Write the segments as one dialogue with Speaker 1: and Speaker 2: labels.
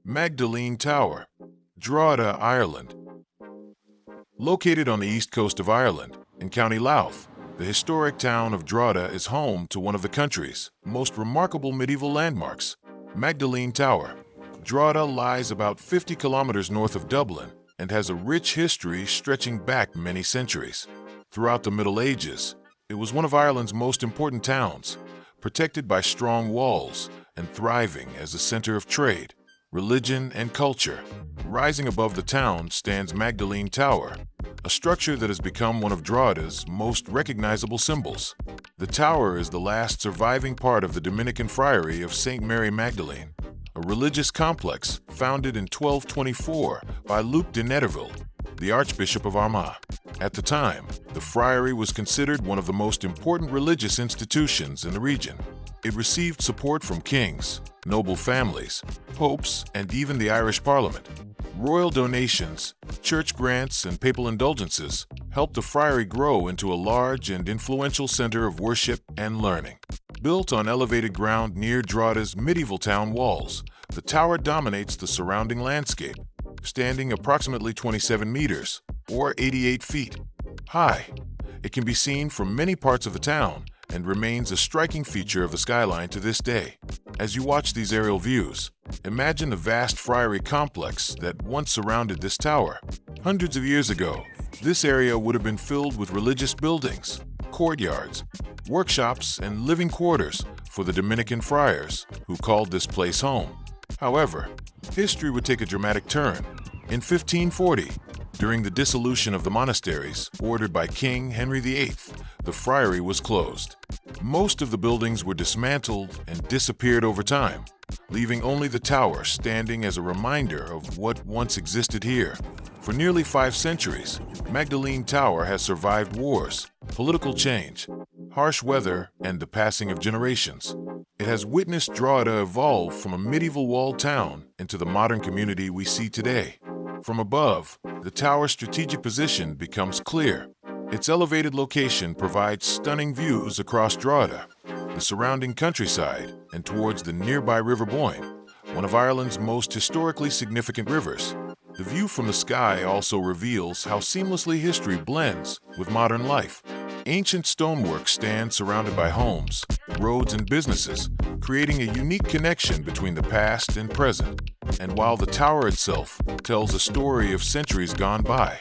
Speaker 1: Magdalene Tower, Drogheda, Ireland. Located on the east coast of Ireland, in County Louth, the historic town of Drogheda is home to one of the country's most remarkable medieval landmarks, Magdalene Tower. Drogheda lies about 50 kilometers north of Dublin and has a rich history stretching back many centuries. Throughout the Middle Ages, it was one of Ireland's most important towns, protected by strong walls and thriving as a center of trade, religion, and culture. Rising above the town stands Magdalene Tower, a structure that has become one of Drogheda's most recognizable symbols. The tower is the last surviving part of the Dominican Friary of St. Mary Magdalene, a religious complex founded in 1224 by Luc de Netterville, the Archbishop of Armagh. At the time, the friary was considered one of the most important religious institutions in the region. It received support from kings, noble families, popes, and even the Irish Parliament. Royal donations, church grants, and papal indulgences helped the friary grow into a large and influential center of worship and learning. Built on elevated ground near Drogheda's medieval town walls, the tower dominates the surrounding landscape, standing approximately 27 meters, or 88 feet, high. It can be seen from many parts of the town and remains a striking feature of the skyline to this day. As you watch these aerial views, imagine the vast friary complex that once surrounded this tower. Hundreds of years ago, this area would have been filled with religious buildings, courtyards, workshops, and living quarters for the Dominican friars, who called this place home. However, history would take a dramatic turn. In 1540, during the dissolution of the monasteries ordered by King Henry VIII, the friary was closed. Most of the buildings were dismantled and disappeared over time, leaving only the tower standing as a reminder of what once existed here. For nearly 5 centuries, Magdalene Tower has survived wars, political change, harsh weather, and the passing of generations. It has witnessed Drogheda evolve from a medieval walled town into the modern community we see today. From above, the tower's strategic position becomes clear. Its elevated location provides stunning views across Drogheda, the surrounding countryside, and towards the nearby River Boyne, one of Ireland's most historically significant rivers. The view from the sky also reveals how seamlessly history blends with modern life. Ancient stonework stands surrounded by homes, roads, and businesses, creating a unique connection between the past and present. And while the tower itself tells a story of centuries gone by,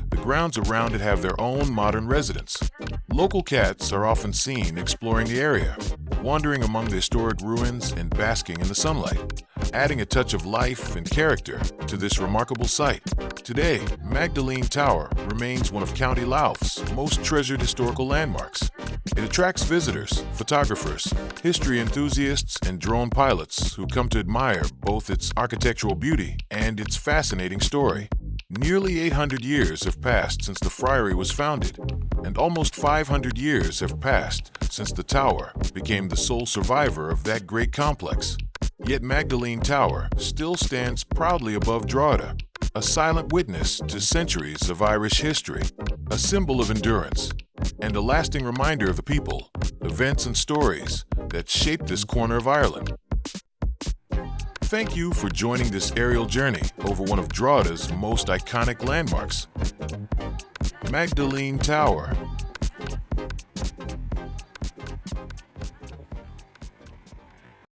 Speaker 1: the grounds around it have their own modern residents. Local cats are often seen exploring the area, wandering among the historic ruins and basking in the sunlight, adding a touch of life and character to this remarkable site. Today, Magdalene Tower remains one of County Louth's most treasured historical landmarks. It attracts visitors, photographers, history enthusiasts, and drone pilots who come to admire both its architectural beauty and its fascinating story. Nearly 800 years have passed since the friary was founded, and almost 500 years have passed since the tower became the sole survivor of that great complex. Yet Magdalene Tower still stands proudly above Drogheda, a silent witness to centuries of Irish history, a symbol of endurance, and a lasting reminder of the people, events, and stories that shaped this corner of Ireland. Thank you for joining this aerial journey over one of Drogheda's most iconic landmarks, Magdalene Tower.